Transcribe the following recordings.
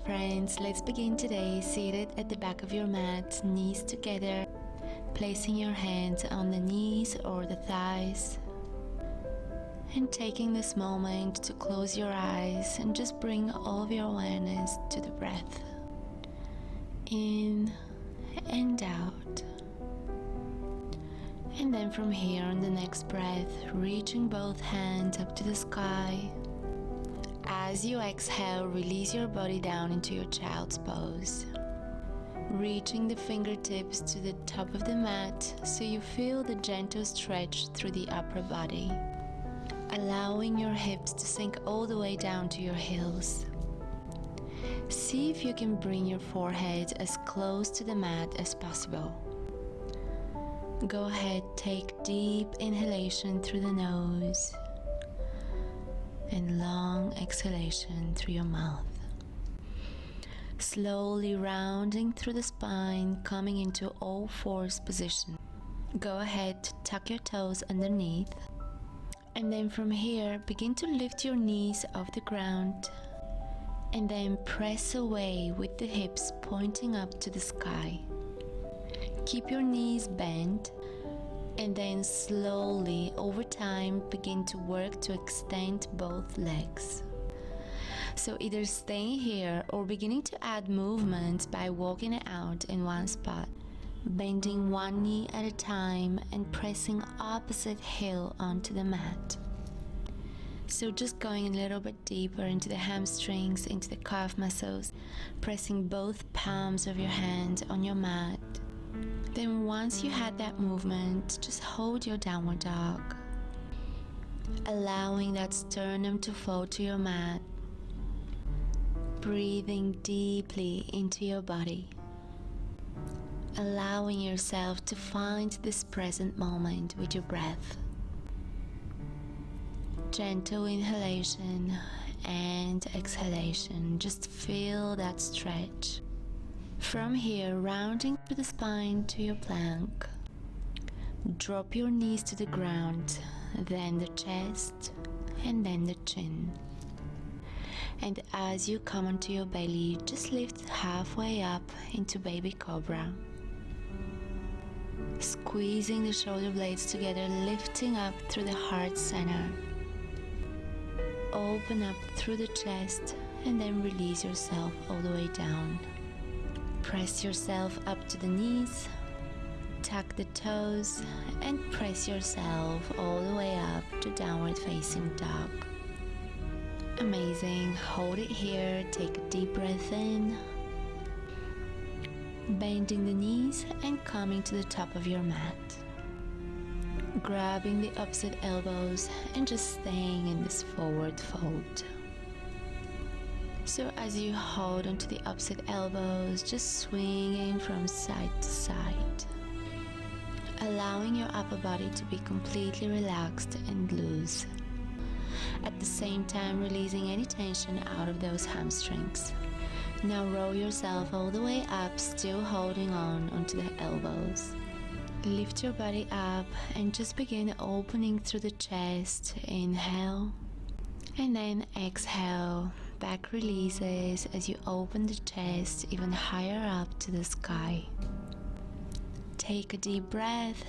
friends, let's begin today seated at the back of your mat, knees together, placing your hands on the knees or the thighs, and taking this moment to close your eyes and just bring all of your awareness to the breath. In and out. And then from here on the next breath, reaching both hands up to the sky. As you exhale, release your body down into your child's pose. Reaching the fingertips to the top of the mat so you feel the gentle stretch through the upper body. Allowing your hips to sink all the way down to your heels. See if you can bring your forehead as close to the mat as possible. Go ahead, take deep inhalation through the nose and long exhalation through your mouth. Slowly rounding through the spine, coming into all fours position. Go ahead, tuck your toes underneath. And then from here, begin to lift your knees off the ground. And then press away with the hips pointing up to the sky. Keep your knees bent. And then slowly, over time, begin to work to extend both legs. So either staying here or beginning to add movement by walking it out in one spot. Bending one knee at a time and pressing opposite heel onto the mat. So just going a little bit deeper into the hamstrings, into the calf muscles, pressing both palms of your hand on your mat. Then once you had that movement, just hold your downward dog. Allowing that sternum to fall to your mat. Breathing deeply into your body. Allowing yourself to find this present moment with your breath. Gentle inhalation and exhalation. Just feel that stretch. From here, rounding through the spine to your plank. Drop your knees to the ground, then the chest, and then the chin. And as you come onto your belly, just lift halfway up into baby cobra. Squeezing the shoulder blades together, lifting up through the heart center. Open up through the chest, and then release yourself all the way down. Press yourself up to the knees, tuck the toes, and press yourself all the way up to downward facing dog. Amazing. Hold it here, take a deep breath in. Bending the knees and coming to the top of your mat. Grabbing the opposite elbows and just staying in this forward fold. So as you hold onto the opposite elbows, just swinging from side to side. Allowing your upper body to be completely relaxed and loose. At the same time, releasing any tension out of those hamstrings. Now roll yourself all the way up, still holding on onto the elbows. Lift your body up and just begin opening through the chest. Inhale. And then exhale. Back releases as you open the chest even higher up to the sky. Take a deep breath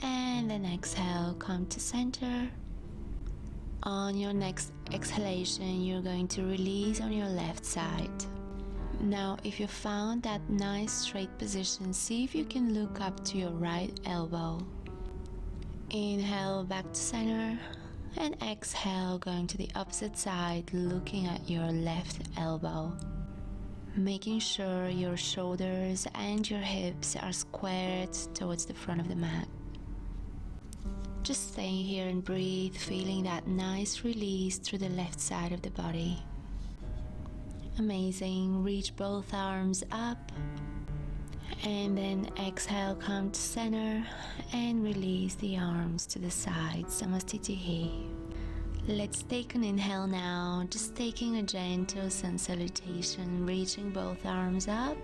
and then exhale, come to center. On your next exhalation, you're going to release on your left side. Now, if you found that nice straight position, see if you can look up to your right elbow. Inhale back to center. And exhale, going to the opposite side, looking at your left elbow. Making sure your shoulders and your hips are squared towards the front of the mat. Just staying here and breathe, feeling that nice release through the left side of the body. Amazing. Reach both arms up. And then exhale, come to center and release the arms to the side, Samastitihi. Let's take an inhale now, just taking a gentle sun salutation, reaching both arms up.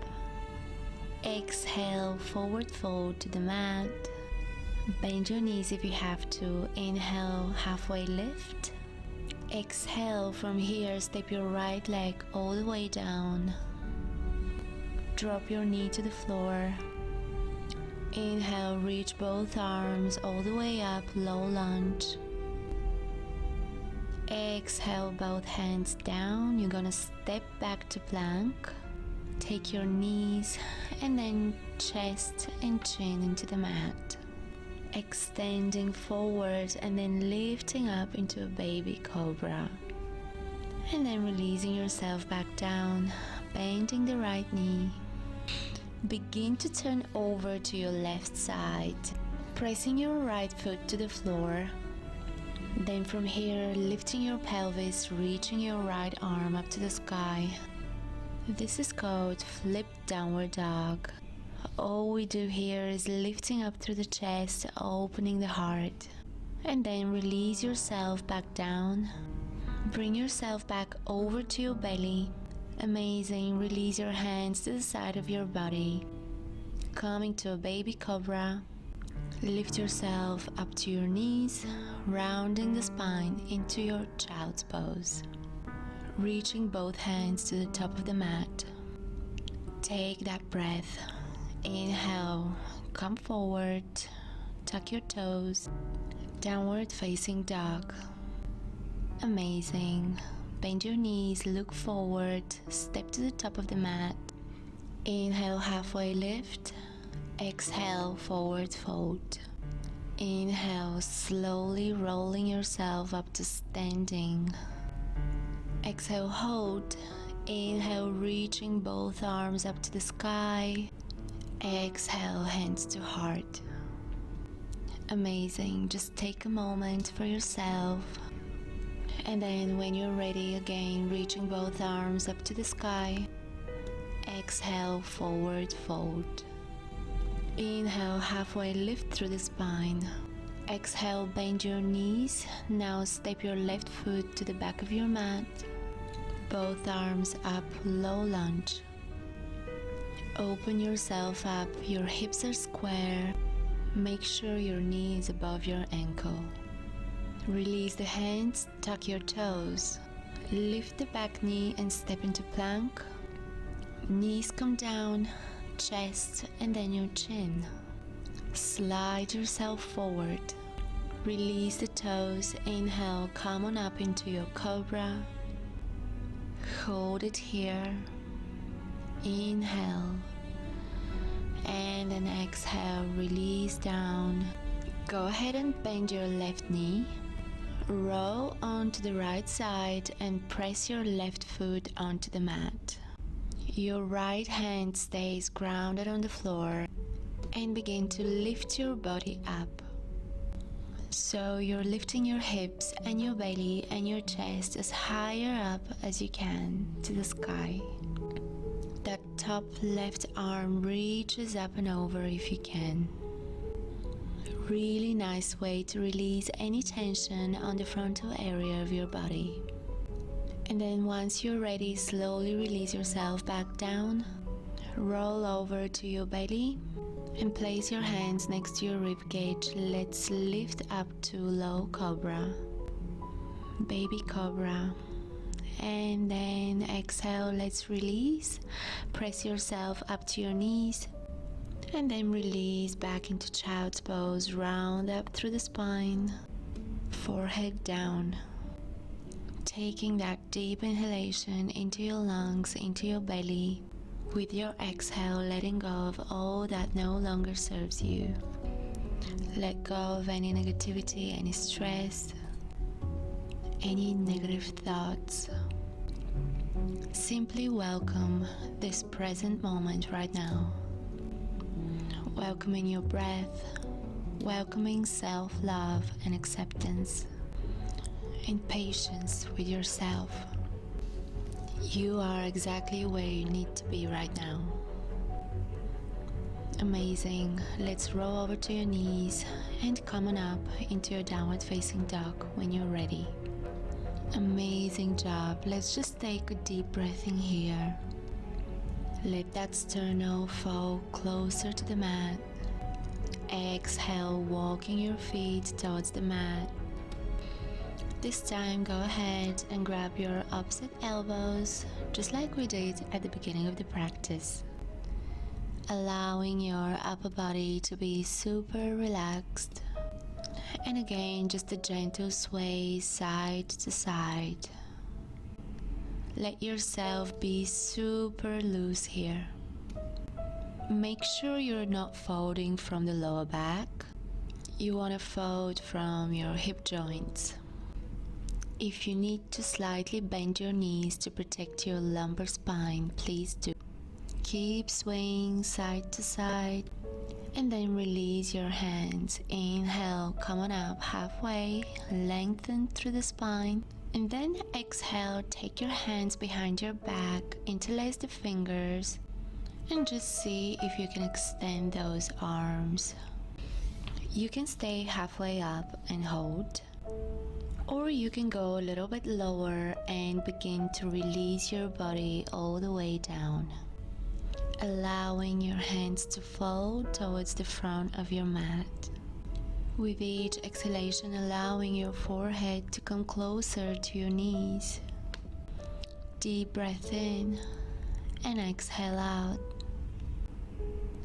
Exhale, forward fold to the mat. Bend your knees if you have to. Inhale, halfway lift. Exhale, from here, step your right leg all the way down. Drop your knee to the floor. Inhale, reach both arms all the way up, low lunge. Exhale, both hands down. You're gonna step back to plank. Take your knees and then chest and chin into the mat. Extending forward and then lifting up into a baby cobra. And then releasing yourself back down, bending the right knee. Begin to turn over to your left side, pressing your right foot to the floor. Then from here, lifting your pelvis, reaching your right arm up to the sky. This is called flipped downward dog. All we do here is lifting up through the chest, opening the heart. And then release yourself back down. Bring yourself back over to your belly. Amazing. Release your hands to the side of your body. Coming to a baby cobra. Lift yourself up to your knees, rounding the spine into your child's pose. Reaching both hands to the top of the mat. Take that breath. Inhale, come forward, tuck your toes, downward facing dog. Amazing. Bend your knees, look forward, step to the top of the mat. Inhale, halfway lift. Exhale, forward fold. Inhale, slowly rolling yourself up to standing. Exhale, hold. Inhale, reaching both arms up to the sky. Exhale, hands to heart. Amazing. Just take a moment for yourself. And then when you're ready, again, reaching both arms up to the sky. Exhale, forward fold. Inhale, halfway lift through the spine. Exhale, bend your knees. Now step your left foot to the back of your mat. Both arms up, low lunge. Open yourself up, your hips are square. Make sure your knee is above your ankle. Release the hands, tuck your toes. Lift the back knee and step into plank. Knees come down, chest and then your chin. Slide yourself forward. Release the toes. Inhale, come on up into your cobra. Hold it here. Inhale. And then exhale, release down. Go ahead and bend your left knee. Roll onto the right side and press your left foot onto the mat. Your right hand stays grounded on the floor and begin to lift your body up. So you're lifting your hips and your belly and your chest as higher up as you can to the sky. That top left arm reaches up and over if you can. Really nice way to release any tension on the frontal area of your body. And then once you're ready, slowly release yourself back down. Roll over to your belly and place your hands next to your rib cage. Let's lift up to low cobra, baby cobra. And then exhale, let's release. Press yourself up to your knees. And then release back into child's pose. Round up through the spine. Forehead down. Taking that deep inhalation into your lungs, into your belly. With your exhale, letting go of all that no longer serves you. Let go of any negativity, any stress, any negative thoughts. Simply welcome this present moment right now. Welcoming your breath, welcoming self-love and acceptance, and patience with yourself. You are exactly where you need to be right now. Amazing. Let's roll over to your knees and come on up into your downward facing dog when you're ready. Amazing job. Let's just take a deep breath in here. Let that sternum fall closer to the mat. Exhale, walking your feet towards the mat. This time, go ahead and grab your opposite elbows, just like we did at the beginning of the practice. allowing your upper body to be super relaxed. And again, just a gentle sway side to side. Let yourself be super loose here. Make sure you're not folding from the lower back. You want to fold from your hip joints. If you need to slightly bend your knees to protect your lumbar spine, please do. Keep swaying side to side and then release your hands. Inhale, come on up halfway, lengthen through the spine. And then exhale, take your hands behind your back, interlace the fingers, and just see if you can extend those arms. You can stay halfway up and hold, or you can go a little bit lower and begin to release your body all the way down, allowing your hands to fold towards the front of your mat. With each exhalation, allowing your forehead to come closer to your knees. Deep breath in and exhale out.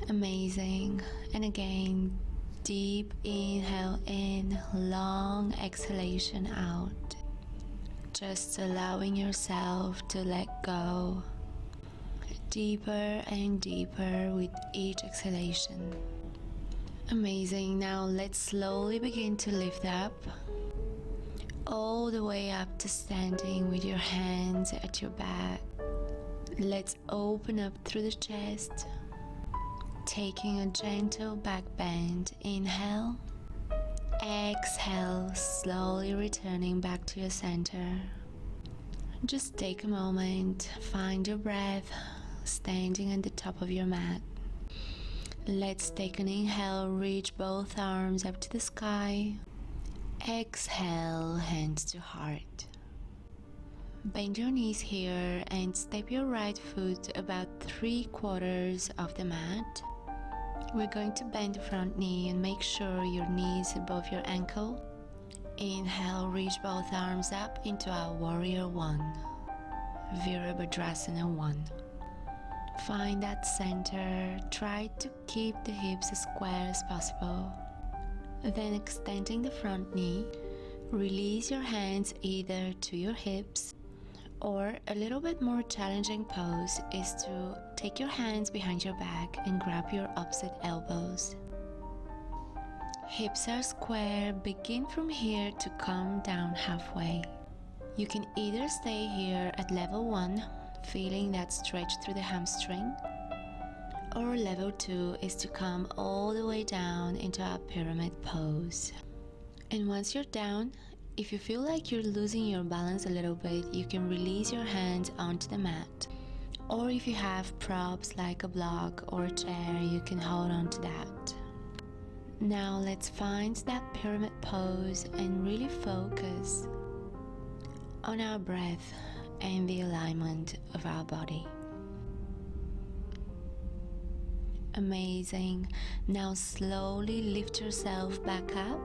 Amazing. And again, deep inhale in, long exhalation out. Just allowing yourself to let go. Deeper and deeper with each exhalation. Amazing. Now let's slowly begin to lift up, all the way up to standing with your hands at your back. Let's open up through the chest, taking a gentle back bend. Inhale, exhale, slowly returning back to your center. Just take a moment, find your breath, standing at the top of your mat. Let's take an inhale, reach both arms up to the sky. Exhale, hands to heart. Bend your knees here and step your right foot about 3/4 of the mat. We're going to bend the front knee and make sure your knee is above your ankle. Inhale, reach both arms up into our warrior one, Virabhadrasana 1. Find that center, try to keep the hips as square as possible. Then extending the front knee, release your hands either to your hips, or a little bit more challenging pose is to take your hands behind your back and grab your opposite elbows. Hips are square, begin from here to come down halfway. You can either stay here at level 1, feeling that stretch through the hamstring, or level 2 is to come all the way down into a pyramid pose. And once you're down, if you feel like you're losing your balance a little bit, you can release your hands onto the mat. Or if you have props like a block or a chair, you can hold on to that. Now let's find that pyramid pose and really focus on our breath and the alignment of our body. Amazing. Now slowly lift yourself back up.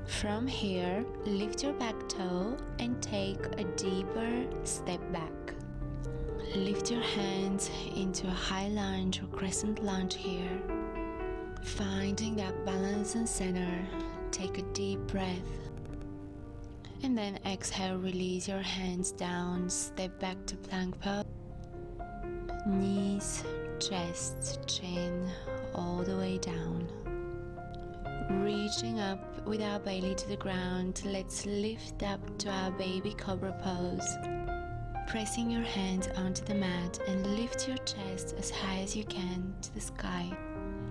From here, lift your back toe and take a deeper step back. Lift your hands into a high lunge or crescent lunge here. Finding that balance and center, take a deep breath. And then exhale, release your hands down, step back to plank pose. Knees, chest, chin, all the way down. Reaching up with our belly to the ground, let's lift up to our baby cobra pose. Pressing your hands onto the mat and lift your chest as high as you can to the sky.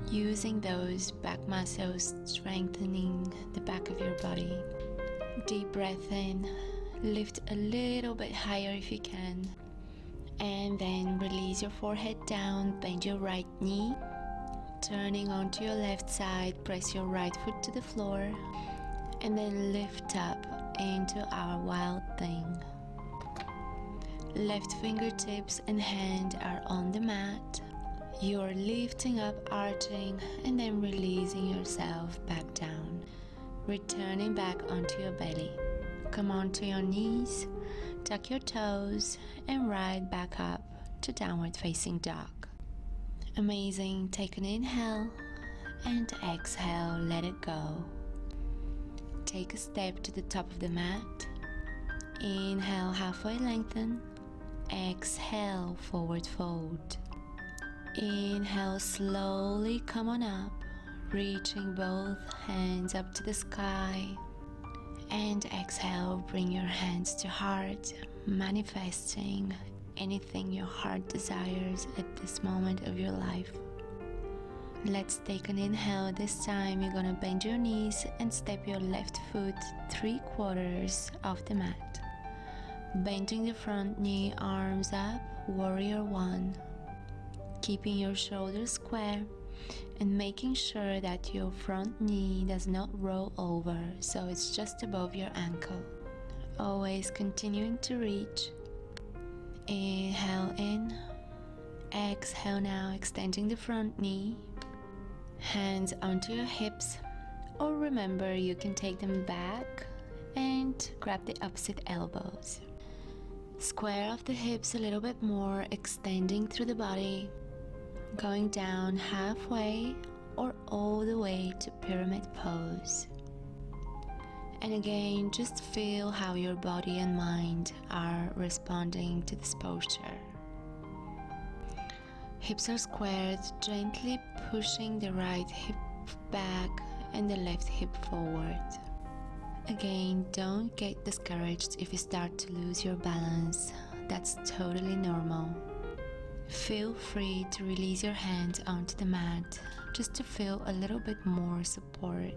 Using those back muscles, strengthening the back of your body. Deep breath in, lift a little bit higher if you can. And then release your forehead down, bend your right knee. Turning onto your left side, press your right foot to the floor. And then lift up into our wild thing. Left fingertips and hand are on the mat. You're lifting up, arching, and then releasing yourself back down. Returning back onto your belly. Come onto your knees, tuck your toes, and ride back up to downward facing dog. Amazing. Take an inhale and exhale, let it go. Take a step to the top of the mat. Inhale, halfway lengthen. Exhale, forward fold. Inhale, slowly come on up, reaching both hands up to the sky. And exhale, bring your hands to heart, manifesting anything your heart desires at this moment of your life. Let's take an inhale. This time you're gonna bend your knees and step your left foot 3/4 off the mat. Bending the front knee, arms up, warrior one. Keeping your shoulders square and making sure that your front knee does not roll over, so it's just above your ankle. Always continuing to reach. Inhale in. Exhale now, extending the front knee. Hands onto your hips, or remember you can take them back and grab the opposite elbows. Square off the hips a little bit more, extending through the body, going down halfway or all the way to pyramid pose. And again, just feel how your body and mind are responding to this posture. Hips are squared, gently pushing the right hip back and the left hip forward. Again, don't get discouraged if you start to lose your balance. That's totally normal. Feel free to release your hands onto the mat just to feel a little bit more support.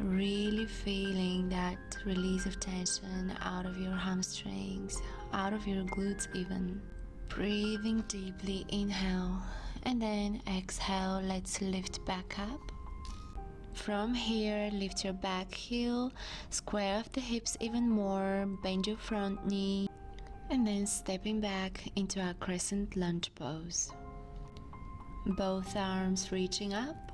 Really feeling that release of tension out of your hamstrings, out of your glutes even. Breathing deeply, inhale, and then exhale. Let's lift back up. From here, lift your back heel, square off the hips even more, bend your front knee, and then stepping back into our crescent lunge pose. Both arms reaching up.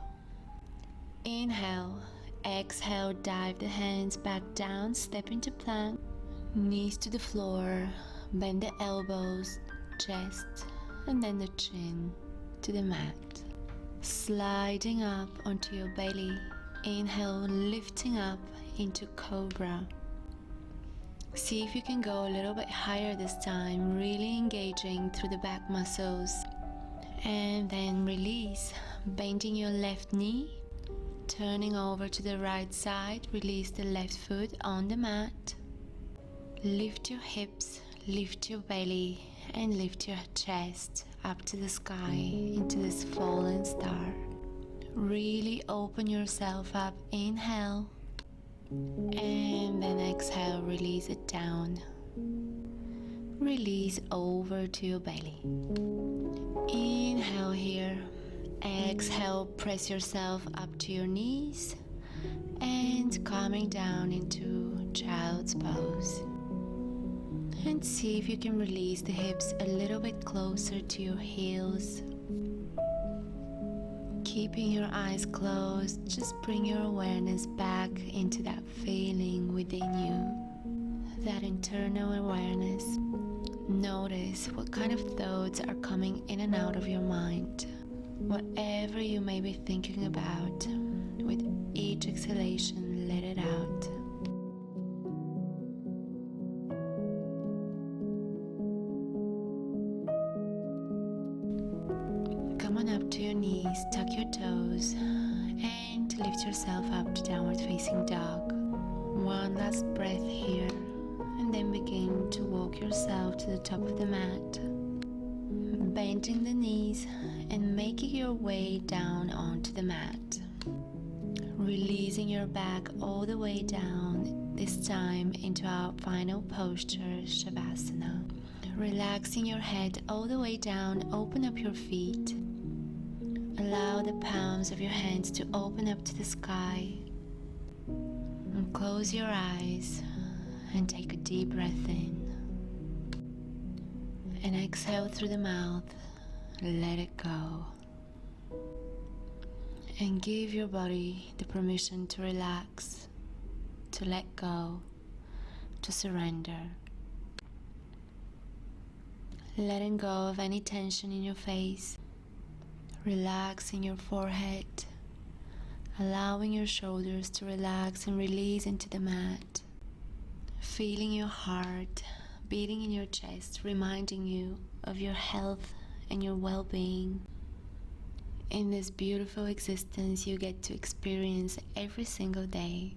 Inhale, exhale, dive the hands back down, step into plank, knees to the floor, bend the elbows, chest, and then the chin to the mat. Sliding up onto your belly. Inhale, lifting up into cobra. See if you can go a little bit higher this time, really engaging through the back muscles. And then release, bending your left knee, turning over to the right side, release the left foot on the mat. Lift your hips, lift your belly, and lift your chest up to the sky into this fallen star. Really open yourself up. Inhale, and then exhale, release it down. Release over to your belly. Inhale here. Exhale, press yourself up to your knees and coming down into child's pose. And see if you can release the hips a little bit closer to your heels. Keeping your eyes closed, just bring your awareness back into that feeling within you, that internal awareness. Notice what kind of thoughts are coming in and out of your mind. Whatever you may be thinking about, with each exhalation, let it out. Come on up to your knees, tuck your toes, and lift yourself up to downward facing dog. One last breath here, and then begin to walk yourself to the top of the mat, bending the knees and making your way down onto the mat. Releasing your back all the way down, this time into our final posture, Shavasana. Relaxing your head all the way down, open up your feet. Allow the palms of your hands to open up to the sky. And close your eyes and take a deep breath in. And exhale through the mouth, let it go. And give your body the permission to relax, to let go, to surrender. Letting go of any tension in your face, Relaxing your forehead, allowing your shoulders to relax and release into the mat. Feeling your heart beating in your chest, reminding you of your health and your well-being. In this beautiful existence you get to experience every single day.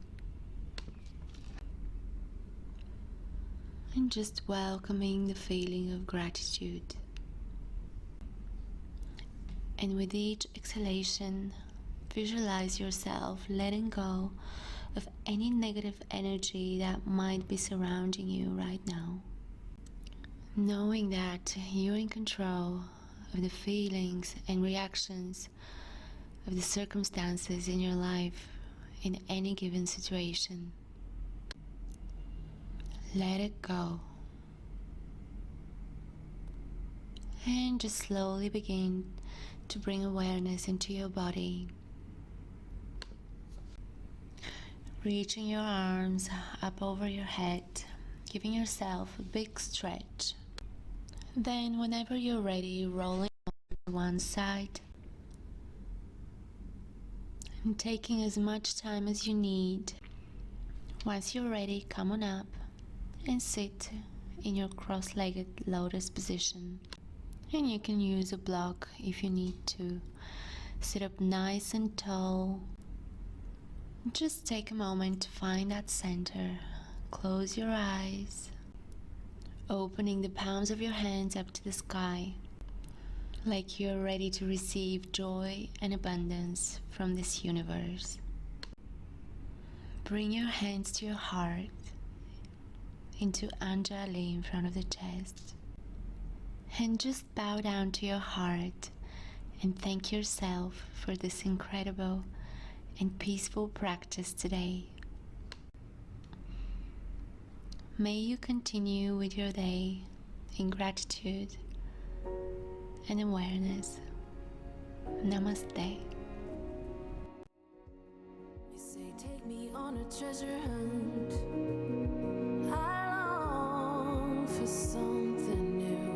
And just welcoming the feeling of gratitude. And with each exhalation, visualize yourself letting go of any negative energy that might be surrounding you right now. Knowing that you're in control of the feelings and reactions of the circumstances in your life in any given situation. Let it go. And just slowly begin to bring awareness into your body. Reaching your arms up over your head, giving yourself a big stretch. Then whenever you're ready, rolling to one side and taking as much time as you need. Once you're ready, come on up and sit in your cross-legged lotus position. And you can use a block if you need to. Sit up nice and tall. Just take a moment to find that center. Close your eyes, opening the palms of your hands up to the sky, like you're ready to receive joy and abundance from this universe. Bring your hands to your heart, into Anjali in front of the chest, and just bow down to your heart and thank yourself for this incredible and peaceful practice today. May you continue with your day in gratitude and awareness. Namaste. You say take me on a treasure hunt. I long for something new.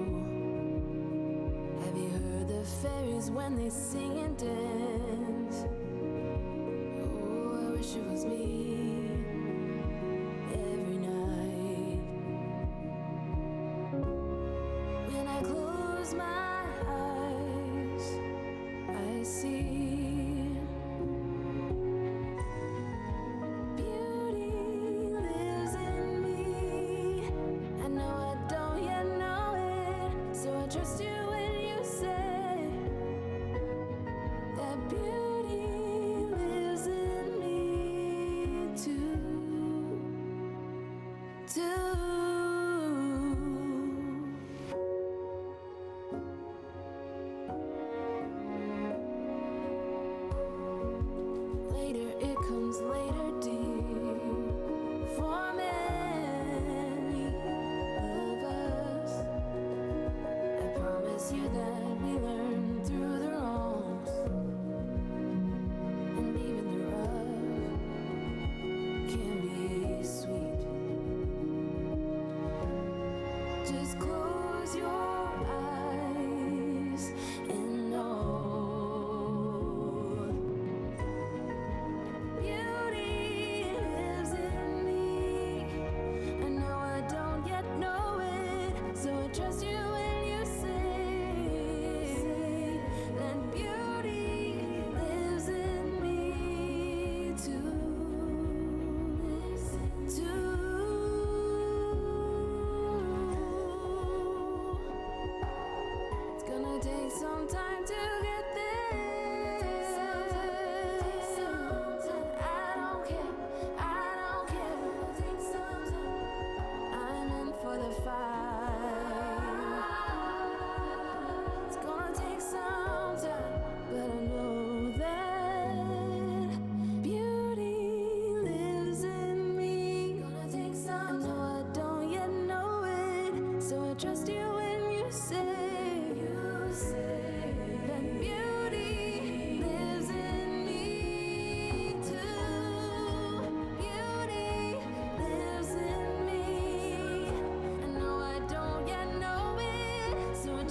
Have you heard the fairies when they sing and dance? Oh, I wish it was me.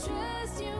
Trust you